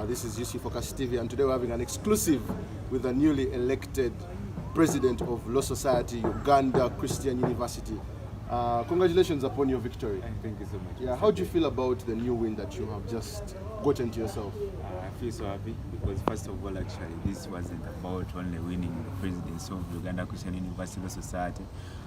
This is UCU Focus TV, and today we're having an exclusive with the newly elected President of Law Society Uganda Christian University. Congratulations upon your victory. Thank you so much. Yeah, how do you feel about the new win that you have just gotten to yourself? I feel so happy because first of all, actually, this wasn't about only winning the presidency of Uganda Christian University Law Society,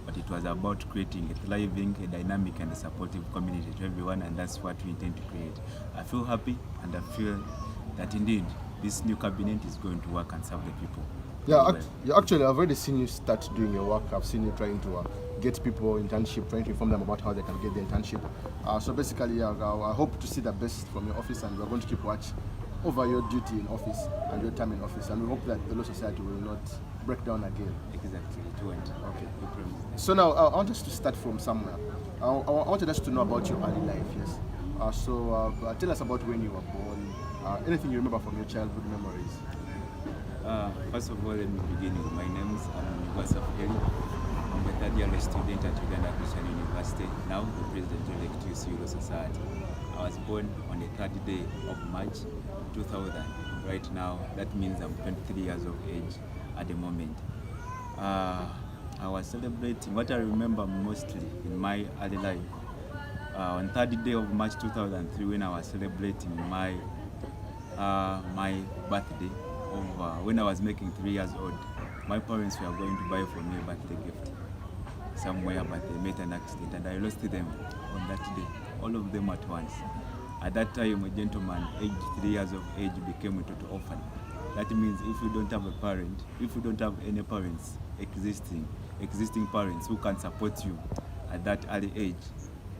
but it was about creating a thriving, a dynamic and a supportive community to everyone, and that's what we intend to create. I feel happy and I feel that indeed this new cabinet is going to work and serve the people. Yeah, actually, I've already seen you start doing your work. I've seen you trying to get people internship, trying to inform them about how they can get the internship. So basically, I hope to see the best from your office, and we're going to keep watch over your duty in office and your time in office, and we hope that the Law Society will not break down again. Exactly, it won't. Okay. We promise. So now, I want us to start from somewhere. I wanted us to know about your early life, yes. So tell us about when you were born, anything you remember from your childhood memories. First of all, let me begin with my name. I'm Asaph Elly. I'm a third-year student at Uganda Christian University, now the President-elect UCU Law Society. I was born on the 3rd day of March 2000. Right now, that means I'm 23 years of age at the moment. I was celebrating what I remember mostly in my early life. On 3rd day of March 2003, when I was celebrating my birthday, when I was making 3 years old, my parents were going to buy for me a birthday gift somewhere, but they met an accident and I lost them on that day, all of them at once. At that time, a gentleman aged 3 years of age became a total orphan. That means if you don't have a parent, if you don't have any parents, existing parents who can support you at that early age,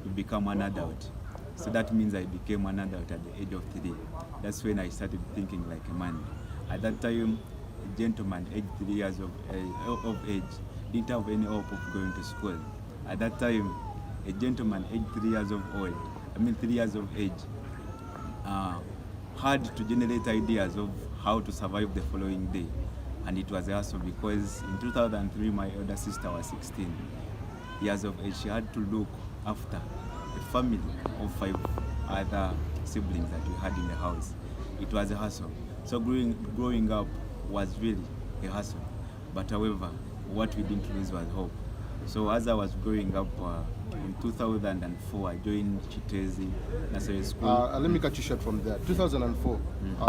you become an adult. So that means I became an adult at the age of 3. That's when I started thinking like a man. At that time, a gentleman aged 3 years of age didn't have any hope of going to school. At that time, a gentleman aged 3 years of age had to generate ideas of how to survive the following day. And it was a hassle because in 2003, my elder sister was 16 years of age. She had to look after a family of 5 other siblings that we had in the house. It was a hassle. So growing up was really a hassle. But however, what we didn't lose was hope. So as I was growing up in 2004, I joined Chitezi Nursery School. Let me cut you short from there. 2004,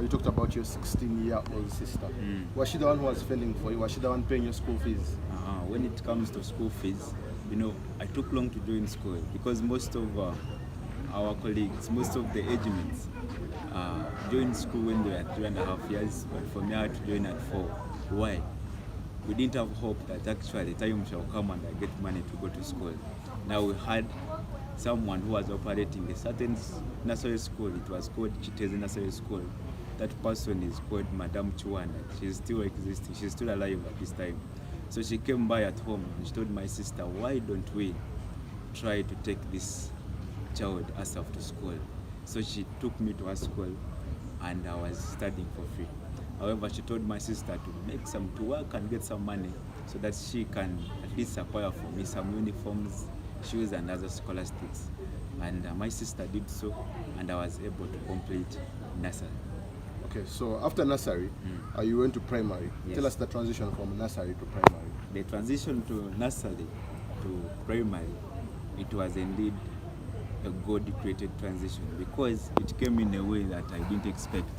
you talked about your 16-year-old sister. Was she the one who was fending for you? Was she the one paying your school fees? When it comes to school fees, I took long to join school because most of our colleagues, most of the age mates, joined school when they were 3.5 years, but for me I had to join at 4. Why? We didn't have hope that actually time shall come and I get money to go to school. Now we had someone who was operating a certain nursery school. It was called Chitezi Nursery School. That person is called Madam Chuana. She's still existing. She's still alive at this time. So she came by at home and she told my sister, why don't we try to take this child Asaph to school? So she took me to her school and I was studying for free. However, she told my sister to work and get some money so that she can at least acquire for me some uniforms, shoes and other scholastics. And my sister did so and I was able to complete nursery. Okay, so after nursery, you went to primary. Yes. Tell us the transition from nursery to primary. The transition to nursery to primary, it was indeed a God-created transition because it came in a way that I didn't expect.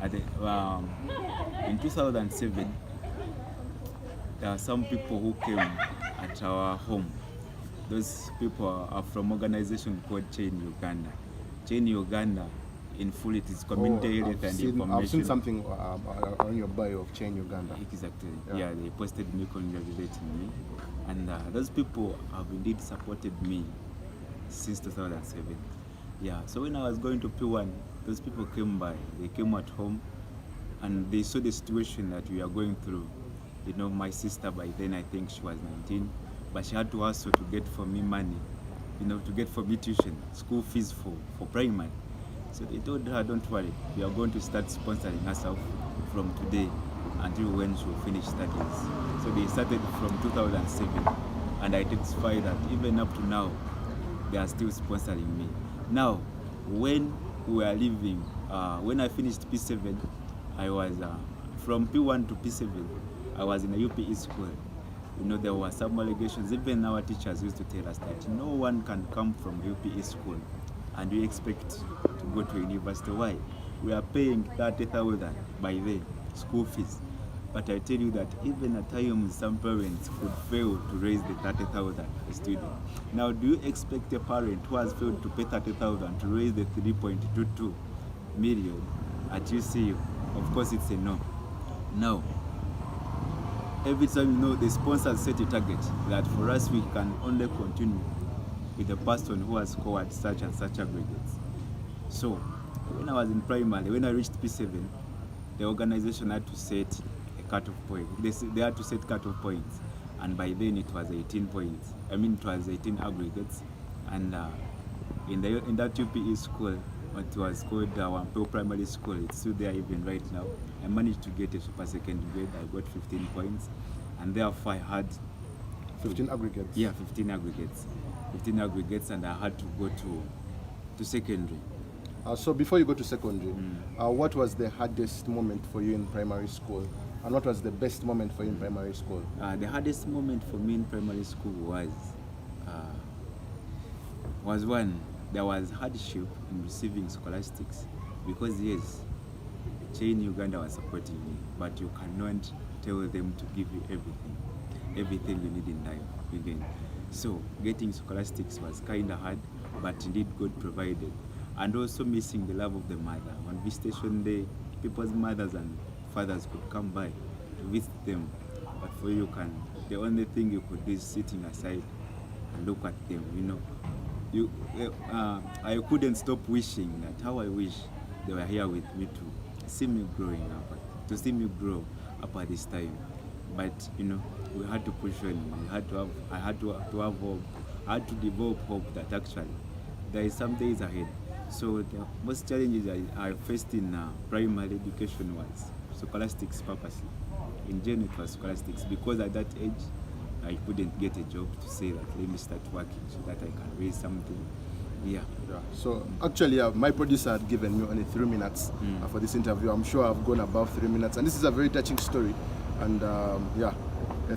In 2007, there are some people who came at our home. Those people are from an organization called Chain Uganda. Chain Uganda, in full, it is community health and information. I've seen something on your bio of Chain Uganda. Exactly. Yeah, they posted me congratulating me. And those people have indeed supported me since 2007. Yeah, so when I was going to P1, those people came by. They came at home and they saw the situation that we are going through. My sister by then, I think she was 19, but she had to hustle to get for me money, to get for me tuition, school fees for primary. So they told her, don't worry, we are going to start sponsoring herself from today until when she will finish studies. So they started from 2007, and I testify that even up to now, they are still sponsoring me. Now, when we are leaving When I finished P7, I was from P1 to P7. I was in a UPE school. You know, there were some allegations. Even our teachers used to tell us that no one can come from a UPE school and we expect to go to university. Why? We are paying 30,000 by the school fees. But I tell you that even at times some parents could fail to raise the 30,000 a student. Now, do you expect a parent who has failed to pay 30,000 to raise the 3.22 million at UCU? Of course, it's a no. Now, every time, you know, the sponsors set a target that for us we can only continue with the person who has scored such and such aggregates. So when I was in primary, when I reached P7, the organization had to set a cutoff point. They had to set cutoff points, and by then it was 18 points. I mean, it was 18 aggregates, and in that UPE school, what was called Wampeo Primary School, it's still there even right now. I managed to get a super second grade. I got 15 points, and therefore I had 15 aggregates. Yeah, 15 aggregates. 15 aggregates, and I had to go to secondary. So before you go to secondary, what was the hardest moment for you in primary school, and what was the best moment for you in primary school? The hardest moment for me in primary school was one. There was hardship in receiving scholastics because yes, Chain Uganda was supporting me, but you cannot tell them to give you everything you need in life again. So getting scholastics was kind of hard, but indeed God provided. And also missing the love of the mother. On visitation day, people's mothers and fathers could come by to visit them, but for you the only thing you could do is sitting aside and look at them. You know, I couldn't stop wishing that how I wish they were here with me to see me growing up, to see me grow up at this time. But you know, we had to push on. I had to have hope. I had to develop hope that actually there is some days ahead. So the most challenges I faced in primary education was scholastics purposely. In general, it was scholastics because at that age I couldn't get a job to say that let me start working so that I can raise something. Yeah. So actually, my producer had given me only 3 minutes for this interview. I'm sure I've gone above 3 minutes, and this is a very touching story. And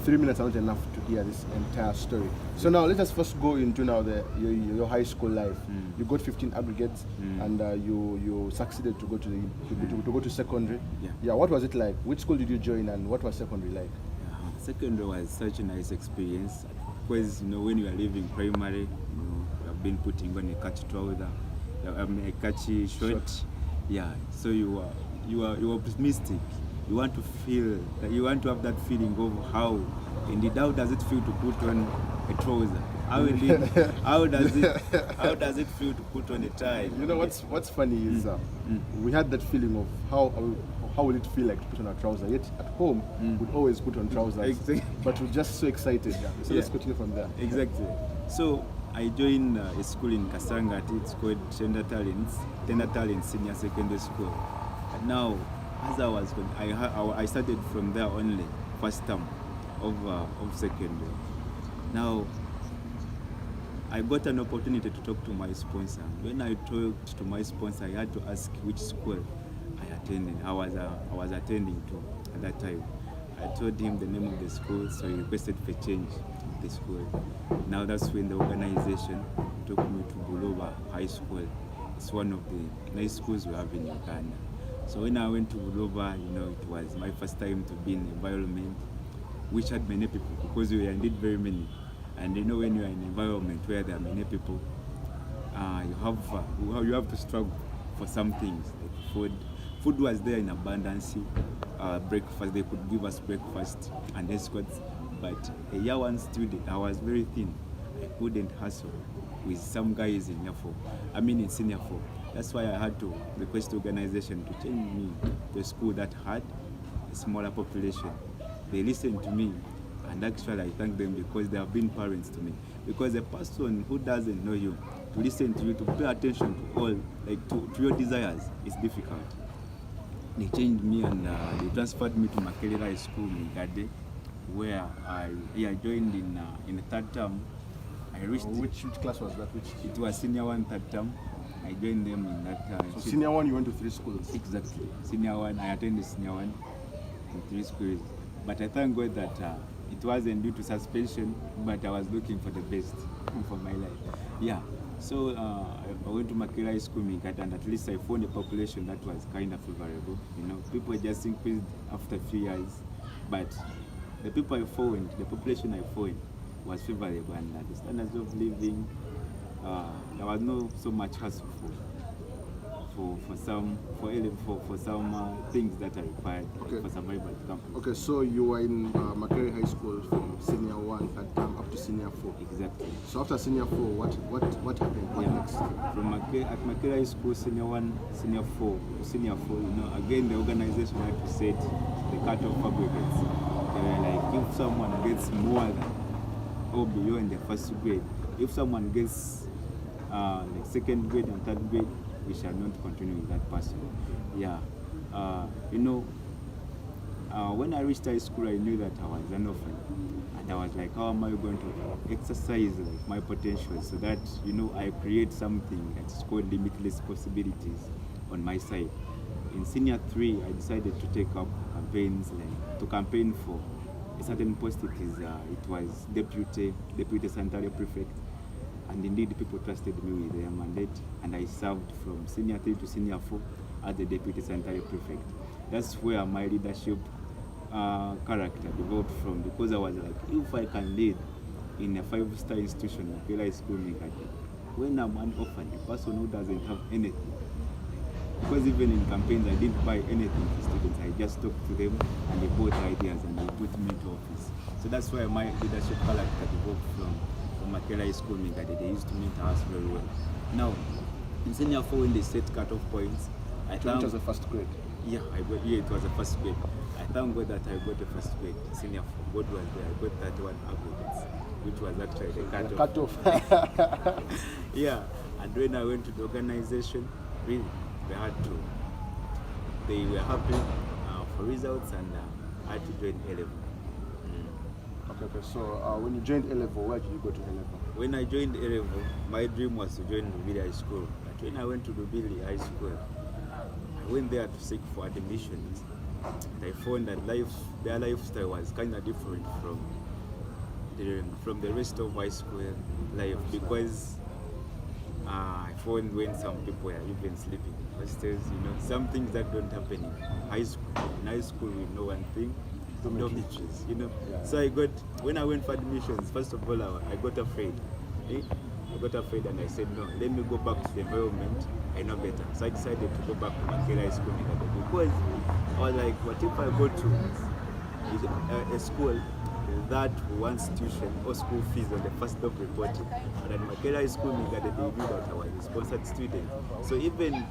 3 minutes are not enough to hear this entire story. So now let us first go into now your high school life. You got 15 aggregates, and you succeeded to go to go to secondary. Yeah. What was it like? Which school did you join, and what was secondary like? Secondary was such a nice experience because you know when you are leaving primary, you know you have been putting on a catchy trouser, a catchy short. Yeah. So you are optimistic. You want to feel, you want to have that feeling of how does it feel to put on a trouser? How does it feel to put on a tie? You know what's funny is we had that feeling of how will it feel like to put on a trouser? Yet at home we'd always put on trousers, exactly. But we're just so excited. So let's continue from there. Exactly. So I joined a school in Kasangati. It's called Tender Talents Senior Secondary School. And now, as I was going, I started from there only, first term of secondary. Now, I got an opportunity to talk to my sponsor. When I talked to my sponsor, I had to ask which school I was attending to at that time. I told him the name of the school, so he requested for change of the school. Now that's when the organization took me to Buloba High School. It's one of the nice schools we have in Uganda. So when I went to Buloba, you know, it was my first time to be in an environment which had many people, because we were indeed very many. And you know, when you are in an environment where there are many people, you have to struggle for some things like food. Food was there in abundance. Breakfast, they could give us breakfast and escorts. But a year one student, I was very thin. I couldn't hustle with some guys in senior 4. That's why I had to request the organization to change me to a school that had a smaller population. They listened to me, and actually I thank them because they have been parents to me. Because a person who doesn't know you, to listen to you, to pay attention to all, like to your desires, is difficult. They changed me and they transferred me to Makele High School in Gade, where I joined in the third term. I reached. Which class was that? It was senior 1 third term. I joined them in that So senior one, you went to 3 schools. Exactly. Senior one, I attended senior one in 3 schools. But I thank God that it wasn't due to suspension, but I was looking for the best for my life. Yeah. So I went to Makerere High School, Mingat, and at least I found a population that was kind of favorable. You know, people just increased after a few years, but the people I found, the population I found, was favorable, and the standards of living, there was no so much hassle for some things that are required for survival at campus. Okay, so you were in Makerere High School from senior 1 up to senior 4. Exactly. So after senior 4, what happened? What next? At Makerere High School, senior 1, senior 4, to senior 4, you know, again the organization had to set the cut-off aggregates. They were like, if someone gets more than or beyond the first grade, if someone gets like second grade and third grade, we shall not continue with that person. Yeah. You know, when I reached high school, I knew that I was an orphan. And I was like, how am I going to exercise like my potential so that, you know, I create something that's called limitless possibilities on my side. In senior 3, I decided to take up campaigns, like to campaign for a certain post. It was deputy sanitary prefect. And indeed, people trusted me with their mandate, and I served from senior 3 to senior 4 as the deputy sanitary prefect. That's where my leadership character developed from, because I was like, if I can lead in a 5-star institution, like High School, when I'm an orphan, a person who doesn't have anything, because even in campaigns, I didn't buy anything for students. I just talked to them, and they bought ideas, and they put me into office. So that's where my leadership character developed from Makerere High School, they used to meet us very well. Now, in senior 4, when they set cut-off points, I thought it was a first grade. Yeah, it was a first grade. I thank God that I got a first grade. Senior 4, God was there. I got 31 aggregates, which was actually the cut-off. Yeah, and when I went to the organization, really, they were happy for results, and I had to join A-level. Okay, so when you joined A-level, where did you go to A-level? When I joined A-level, my dream was to join Rubili High School. But when I went to Rubili High School, I went there to seek for admissions. And I found that their lifestyle was kind of different from the rest of high school life, because I found when some people are even sleeping in hostels, you know, some things that don't happen in high school. In high school, we know one thing. Dormitories, you know. Yeah. So when I went for admissions, first of all, I got afraid. I got afraid, and I said, no, let me go back to the environment I know better. So I decided to go back to Makerere High School, because I was like, what if I go to a school that wants tuition or school fees on the first of reporting, and at Makerere High School, they knew that I was a sponsored student. So even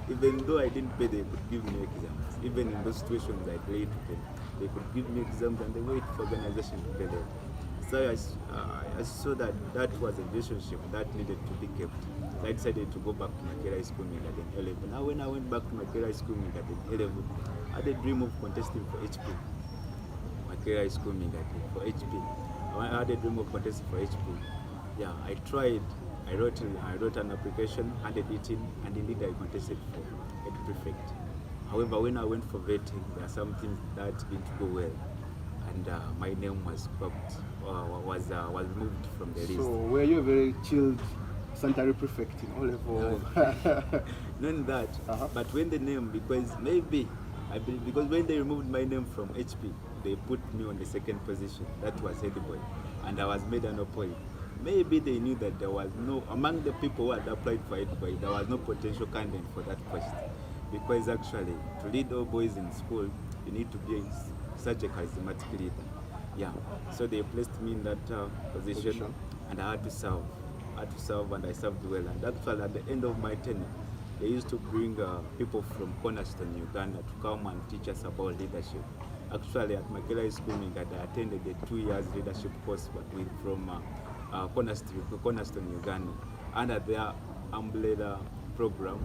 though I didn't pay, they could give me exams. Even in those situations I paid to pay, they could give me exams, and they wait for organization to pay them. So I saw that was a relationship that needed to be kept. So I decided to go back to Makerere High School in 11. Now when I went back to Makerere High School in 11, I had a dream of contesting for HP. Makerere High School for HP. I had a dream of contesting for HP. Yeah, I tried. I wrote an application, handed it in, and indeed I contested for head prefect. However, when I went for vetting, there are some things that didn't go well, and my name was popped, was moved from the list. So were you a very chilled sanitary prefect in all level? Not that, but when the name, because when they removed my name from HP, they put me on the second position. That was head boy, and I was made an opponent. Maybe they knew that there was no, among the people who had applied for head boy, there was no potential candidate for that post. Because actually, to lead all boys in school, you need to be such a charismatic leader. Yeah, so they placed me in that position, and I had to serve. And I served well. And actually, at the end of my tenure, they used to bring people from Cornerstone, Uganda, to come and teach us about leadership. Actually, at Makerere High School, I attended a 2 years leadership course, but from Cornerstone, Uganda, under their umbrella program,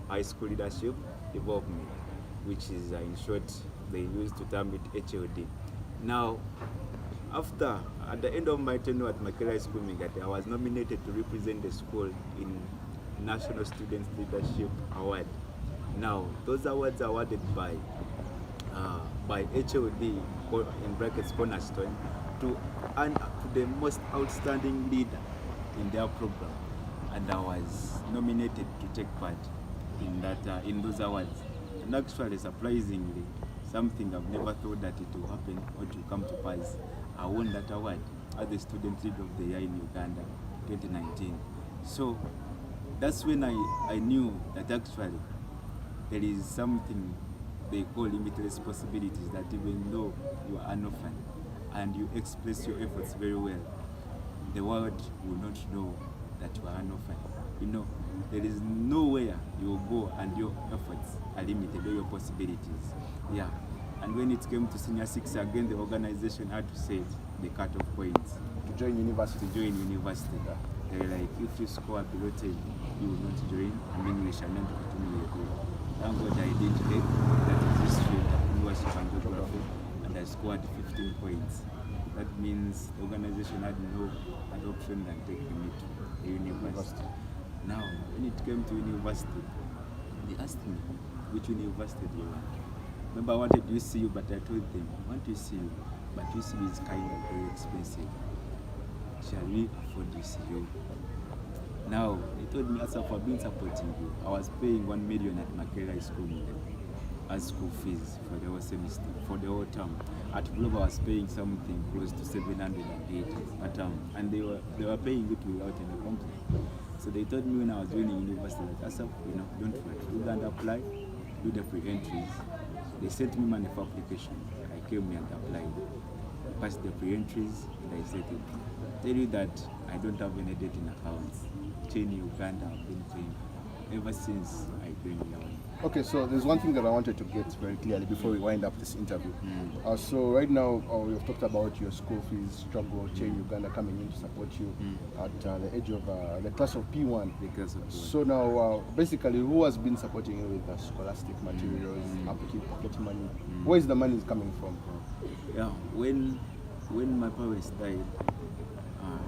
High School Leadership Development, which is in short, they used to term it HLD. Now, at the end of my tenure at Makerere High School, I was nominated to represent the school in National Students Leadership Award. Now, those awards are awarded by HOD, in brackets Cornerstone, to the most outstanding leader in their program, and I was nominated to take part in those awards. And actually, surprisingly, something I've never thought that it will happen or to come to pass, I won that award as the Student Leader of the Year in Uganda 2019. So that's when I knew that actually there is something they call limitless possibilities, that even though you are an orphan and you express your efforts very well, the world will not know that you are an orphan. You know, there is nowhere you will go and your efforts are limited, or your possibilities. Yeah. And when it came to senior six, again, the organization had to set the cut-off points. To join university? To join university. They were like, if you score below 10, you will not join, and then we shall not continue with you. Thank God I did take that is history, English and geography, and I scored 15 points. That means the organization had no other option than taking me to the university. Now, when it came to university, they asked me, which university do you want? Remember, I wanted UCU, but I told them, I want UCU, but UCU is kind of very expensive. Shall we afford UCU? Now, they told me, Asaph, I've been supporting you. I was paying 1 million at Makerere School as school fees for the whole semester, for the whole term. At Global, I was paying something close to 780 per term, and they were paying it without any complaint. So they told me when I was joining university, like, Asaph, don't worry, you can apply, do the pre-entries. They sent me money for application. I came here and applied. Passed the pre-entries, and I said it. Tell you that I don't have any debt in accounts. Chain Uganda, I've been paying ever since I joined here. Okay, so there's one thing that I wanted to get very clearly before we wind up this interview. So right now, we've talked about your school fees struggle, Chain Uganda coming in to support you at the age of the class of P1. So now, basically, who has been supporting you with scholastic materials, upkeep, pocket money? Where is the money coming from? Yeah, when my parents died,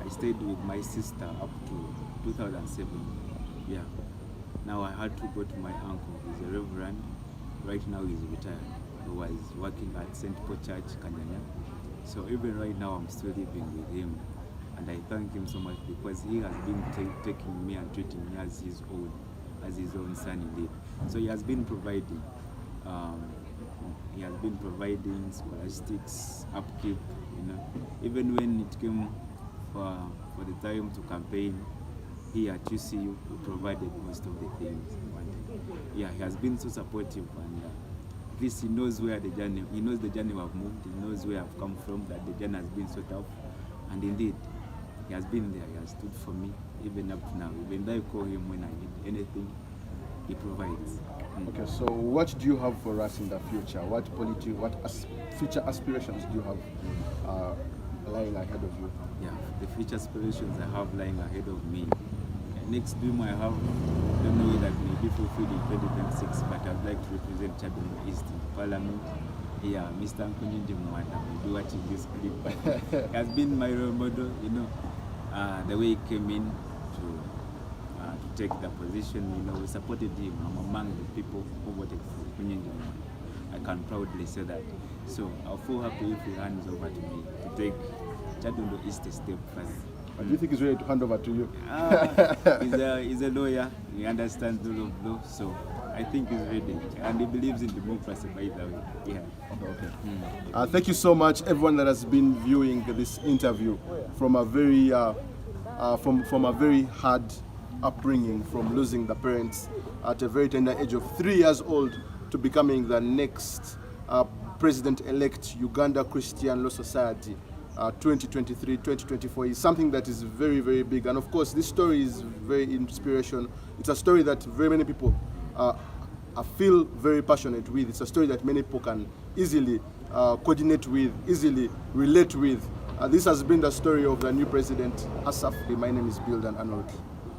I stayed with my sister up to 2007. Yeah. Now I had to go to my uncle. He's a reverend. Right now he's retired. He was working at St. Paul Church, Kanyanya. So even right now I'm still living with him. And I thank him so much because he has been taking me and treating me as his own son indeed. So he has been providing. He has been providing scholastics, upkeep, Even when it came for the time to campaign, here at UCU, we provided most of the things he wanted. Yeah, he has been so supportive, and at least he knows where the journey, he knows the journey we have moved, he knows where I've come from, that the journey has been so tough, and indeed, he has been there, he has stood for me, even up to now. Even though I call him when I need anything, he provides. Okay, so what do you have for us in the future? What future aspirations do you have lying ahead of you? Yeah, the future aspirations I have lying ahead of me. Next dream I have, I don't know whether it may be fulfilled in 2026, but I'd like to represent Chadon East in Parliament. Yeah, Mr. Nkunyinji Mwanda will be watching this clip. He has been my role model, the way he came in to take the position, we supported him. I'm among the people who voted for Nkunyinji Mwanda. I can proudly say that. So I'll feel happy if he hands over to me to take Chadon East a step further. Do you think he's ready to hand over to you? He's a lawyer, he understands the rule of law, so I think he's ready. And he believes in democracy, by the way. Yeah. Okay. Thank you so much, everyone that has been viewing this interview from a very from a very hard upbringing, from losing the parents at a very tender age of 3 years old to becoming the next President-elect Uganda Christian Law Society 2023-2024 is something that is very, very big. And of course, this story is very inspirational. It's a story that very many people feel very passionate with. It's a story that many people can easily coordinate with, easily relate with. This has been the story of the new president, Asaph. My name is Bildan Arnold.